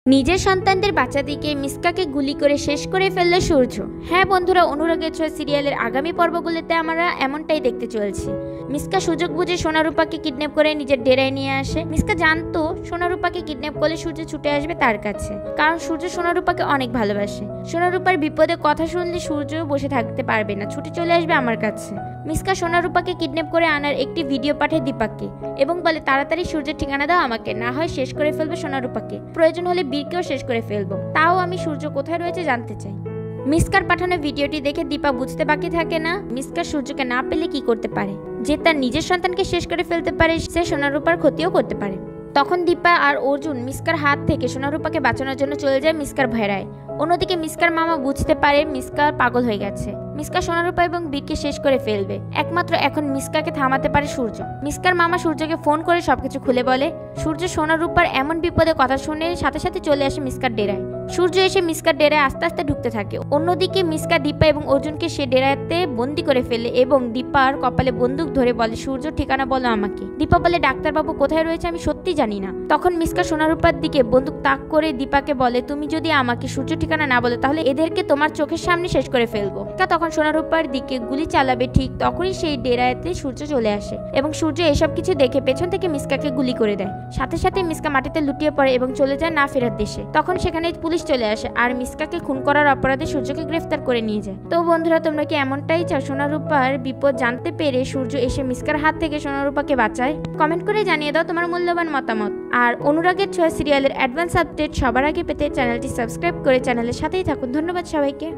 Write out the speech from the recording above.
নিজের সন্তানদের বাঁচাতে মিসকাকে গুলি করে শেষ করে ফেলল সূর্য। হ্যাঁ বন্ধুরা, অনুরাগের ছোঁয়া সিরিয়ালের আগামী পর্বগুলোতে আমরা এমনটাই দেখতে চলেছি। মিসকা সুযোগ বুঝে সোনারূপাকে কিডন্যাপ করে নিজের ডেরায় নিয়ে আসে। মিসকা জানতো সোনারূপাকে কিডন্যাপ করলে সূর্য ছুটে আসবে তার কাছে, কারণ সূর্য সোনারূপাকে অনেক ভালোবাসে। সোনারূপার বিপদে কথা শুনলে সূর্য বসে থাকতে পারবে না, ছুটে চলে আসবে আমার কাছে। মিসকা সোনারূপাকে কিডন্যাপ করে আনার একটি ভিডিও পাঠায় দীপাককে এবং বলে, তাড়াতাড়ি সূর্যের ঠিকানা দাও আমাকে, না হয় শেষ করে ফেলবো সোনারূপাকে, প্রয়োজন হলে বীরকেও শেষ করে ফেলবো, তাও আমি সূর্য কোথায় রয়েছে জানতে চাই। মিসকার পাঠানো ভিডিওটি দেখে দীপা বুঝতে বাকি থাকে না মিসকা সূর্যকে না পেলে কি করতে পারে। যে তার নিজের সন্তানকে শেষ করে ফেলতে পারে, সে সোনারূপার ক্ষতিও করতে পারে। তখন দীপা আর অর্জুন মিসকার হাত থেকে সোনারূপাকে বাঁচানোর জন্য চলে যায় মিসকার ভেড়ায়। অন্যদিকে মিসকার মামা বুঝতে পারে মিসকা পাগল হয়ে গেছে। মিসকা সোনারূপা এবং বীরকে শেষ করে ফেলবে। একমাত্র এখন মিসকাকে থামাতে পারে সূর্য। মিসকার মামা সূর্যকে ফোন করে সবকিছু খুলে বলে। সূর্য সোনারূপার এমন বিপদে কথা শুনে সাথে সাথে চলে আসে মিসকার ডেরায়। সূর্য এসে মিসকার ডেরায় আস্তে আস্তে ঢুকতে থাকে। অন্যদিকে মিসকা দীপা এবং অর্জুনকে সে ডেরাতে বন্দি করে ফেলে এবং দীপার কপালে বন্দুক ধরে বলে, সূর্য ঠিকানা বলো আমাকে। দীপা বলে, ডাক্তারবাবু কোথায় রয়েছে আমি সত্যি জানি না। তখন মিসকা সোনারূপার দিকে বন্দুক তাক করে দীপাকে বলে, তুমি যদি আমাকে সূর্য ঠিকানা না বলো তাহলে এদেরকে তোমার চোখের সামনে শেষ করে ফেলবো। তখন সোনারূপার দিকে গুলি চালাবে, ঠিক তখনই সেই ডেরাতে সূর্য চলে আসে এবং সূর্য এসব কিছু দেখে পেছন থেকে মিসকাকে গুলি করে দেয়। সাথে সাথে মিসকা মাটিতে লুটিয়ে পড়ে এবং চলে যায় না ফেরার দেশে। তখন সেখানে পুলিশ চলে আসে আর মিসকাকে খুন করার অপরাধে সূর্যকে গ্রেফতার করে নিয়ে যায়। তো বন্ধুরা, তোমরা কি এমনটাই চাও সোনারূপার বিপদ জানতে পেরে সূর্য এসে মিসকার হাত থেকে সোনারূপাকে বাঁচায়? কমেন্ট করে জানিয়ে দাও তোমার মূল্যবান মতামত। আর অনুরাগের ছোঁয়া সিরিয়ালের অ্যাডভান্স আপডেট সবার আগে পেতে চ্যানেলটি সাবস্ক্রাইব করে চ্যানেলের সাথেই থাকুন। ধন্যবাদ সবাইকে।